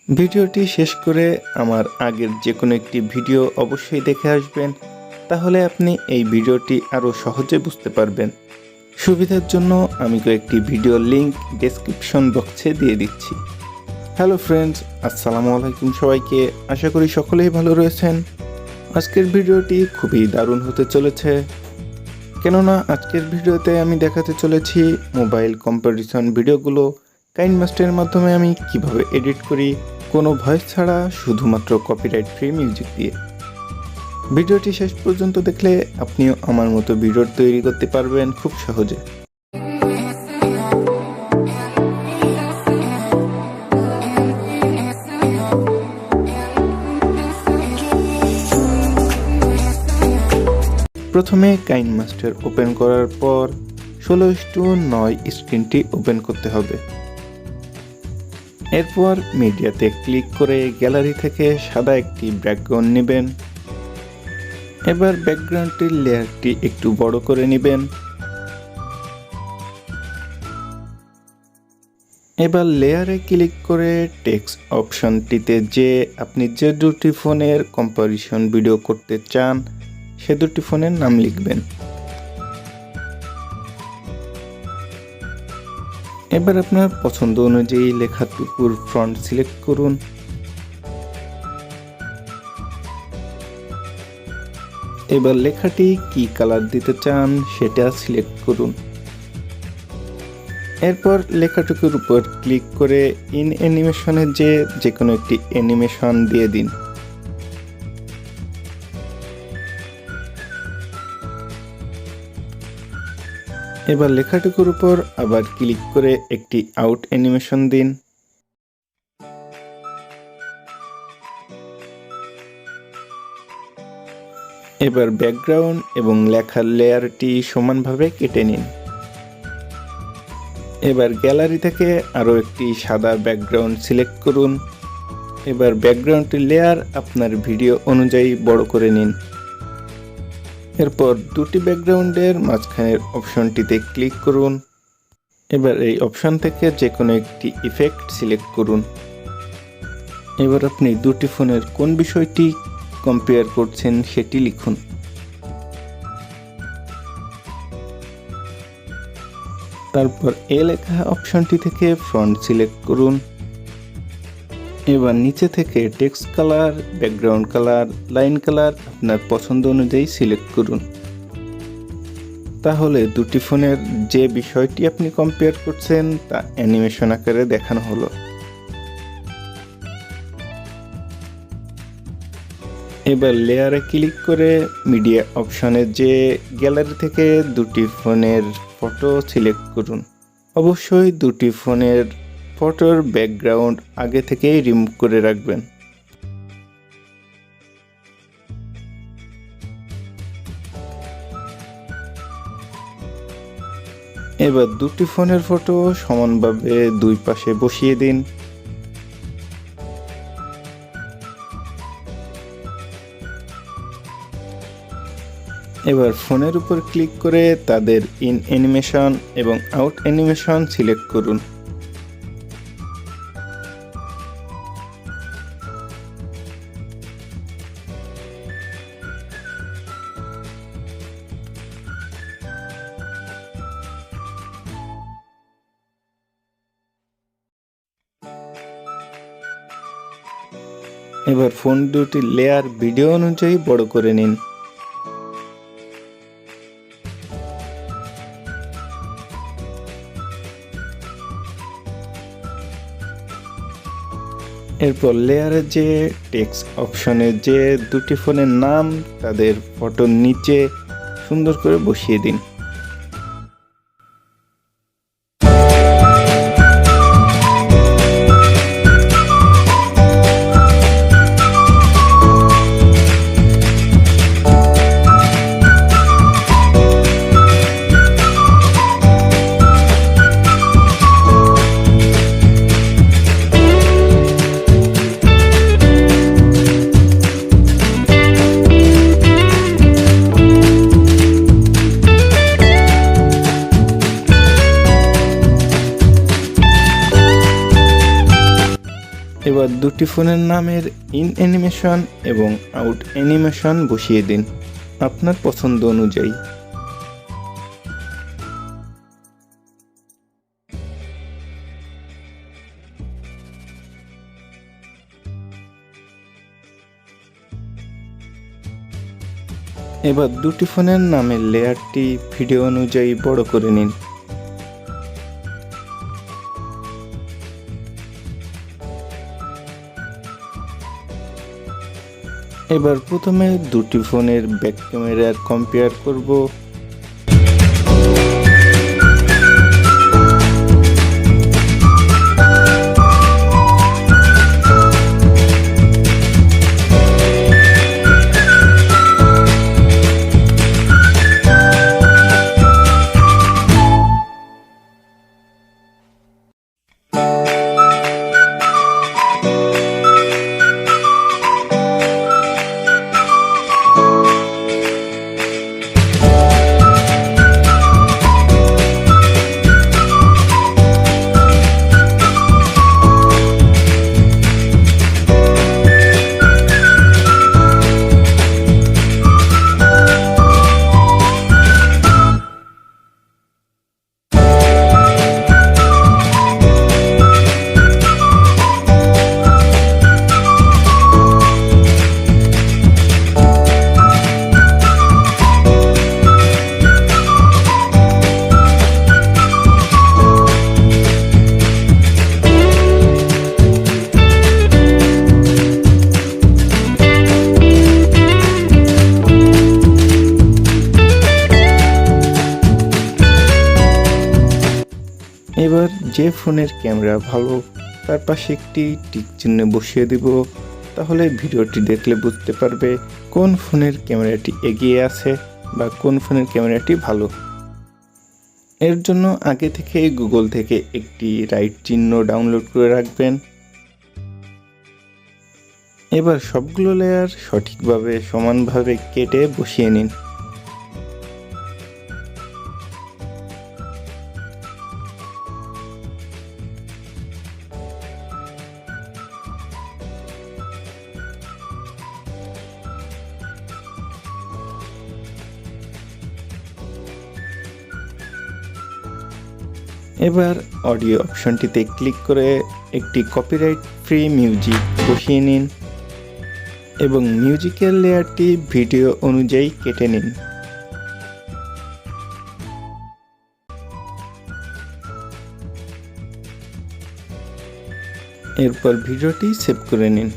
ভিডিওটি শেষ করে আমার আগের যে কোনো একটি ভিডিও অবশ্যই দেখে আসবেন, তাহলে আপনি এই ভিডিওটি আরও সহজে বুঝতে পারবেন। সুবিধার জন্য আমি কয়েকটি ভিডিও লিংক ডেসক্রিপশন বক্সে দিয়ে দিচ্ছি। হ্যালো ফ্রেন্ডস, আসসালামু আলাইকুম সবাইকে। আশা করি সকলেই ভালো রয়েছেন। আজকের ভিডিওটি খুবই দারুণ হতে চলেছে, কেননা আজকের ভিডিওতে আমি দেখাতে চলেছি মোবাইল কম্পারিজন ভিডিওগুলো কাইনমাস্টারের মাধ্যমে আমি কিভাবে এডিট করি, কোনো ভয়েস ছাড়া, শুধুমাত্র কপিরাইট ফ্রি মিউজিক দিয়ে। ভিডিওটি শেষ পর্যন্ত দেখলে আপনিও আমার মতো ভিডিও তৈরি করতে পারবেন খুব সহজে। প্রথমে কাইনমাস্টার ওপেন করার পর 16:9 স্ক্রিনটি ওপেন করতে হবে। এরপর মিডিয়াতে ক্লিক করে গ্যালারি থেকে সাদা একটি ব্যাকগ্রাউন্ড নেবেন। এবার ব্যাকগ্রাউন্ডটির লেয়ারটি একটু বড় করে নেবেন। এবার লেয়ারে ক্লিক করে টেক্সট অপশনটিতে যে আপনি যে দুটি ফোনের কম্পারিজন ভিডিও করতে চান সে দুটি ফোনের নাম লিখবেন। এবার আপনার পছন্দ অনুযায়ী লেখাটুকুর ফন্ট সিলেক্ট করুন। এবার লেখাটি কি কালার দিতে চান সেটা সিলেক্ট করুন। এরপর লেখাটুকুর উপর ক্লিক করে ইন অ্যানিমেশনে যে কোনো একটি অ্যানিমেশন দিয়ে দিন। এবার লেখাটুকুর উপর আবার ক্লিক করে একটি আউট অ্যানিমেশন দিন। এবার ব্যাকগ্রাউন্ড এবং লেখার লেয়ারটি সমানভাবে কেটে নিন। এবার গ্যালারি থেকে আরও একটি সাদা ব্যাকগ্রাউন্ড সিলেক্ট করুন। এবার ব্যাকগ্রাউন্ডটির লেয়ার আপনার ভিডিও অনুযায়ী বড় করে নিন। এরপর দুটি ব্যাকগ্রাউন্ডের মাঝখানের অপশনটিতে ক্লিক করুন। এবার এই অপশন থেকে যে কোনো একটি ইফেক্ট সিলেক্ট করুন। এবার আপনি দুটি ফোনের কোন বিষয়টি কম্পেয়ার করছেন সেটি লিখুন। তারপর এ লেখা অপশনটি থেকে ফন্ট সিলেক্ট করুন। এবার নিচে থেকে text colour, background colour, line colour আপনার পছন্দ অনুযায়ী সিলেক্ট করুন। তাহলে দুটি ফোনের যে বিষয়টি আপনি কম্পেয়ার করছেন তা অ্যানিমেশন আকারে দেখানো হলো। এবার লেয়ারে ক্লিক করে মিডিয়া অপশনে যে গ্যালারি থেকে দুটি ফোনের ফটো সিলেক্ট করুন। অবশ্যই দুটি ফোনের ফটোর ব্যাকগ্রাউন্ড আগে থেকেই রিমুভ করে রাখবেন। এবার দুটি ফোনের ফটো সমানভাবে দুই পাশে বসিয়ে দিন। এবার ফোনের উপর ক্লিক করে তাদের ইন অ্যানিমেশন এবং আউট অ্যানিমেশন সিলেক্ট করুন। এবার ফোন দুটি লেয়ার ভিডিও অনুযায়ী বড় করে নিন। এরপর লেয়ারে যে টেক্সট অপশনে যে দুটি ফোনের নাম তাদের ফটোর নিচে সুন্দর করে বসিয়ে দিন। এবার দুটি ফোনের নামের ইন অ্যানিমেশন এবং আউট অ্যানিমেশন বসিয়ে দিন আপনার পছন্দ অনুযায়ী। এবার দুটি ফোনের নামের লেয়ারটি ভিডিও অনুযায়ী বড় করে নিন। এবার প্রথমে দুটি ফোনের ব্যাক ক্যামেরার কম্পেয়ার করব। এবার যে ফোনের ক্যামেরা ভালো তার পাশে একটি টিক চিহ্ন বসিয়ে দিব, তাহলে ভিডিওটি দেখলে বুঝতে পারবে কোন ফোনের ক্যামেরাটি এগিয়ে আছে বা কোন ফোনের ক্যামেরাটি ভালো। এর জন্য আগে থেকে গুগল থেকে একটি রাইট চিহ্ন ডাউনলোড করে রাখবেন। এবার সবগুলো লেয়ার সঠিকভাবে সমানভাবে কেটে বসিয়ে নিন। এবার অডিও অপশনটিতে ক্লিক করে একটি কপিরাইট ফ্রি মিউজিক বসিয়ে নিন এবং মিউজিকের লেয়ারটি ভিডিও অনুযায়ী কেটে নিন। এরপর ভিডিওটি সেভ করে নিন।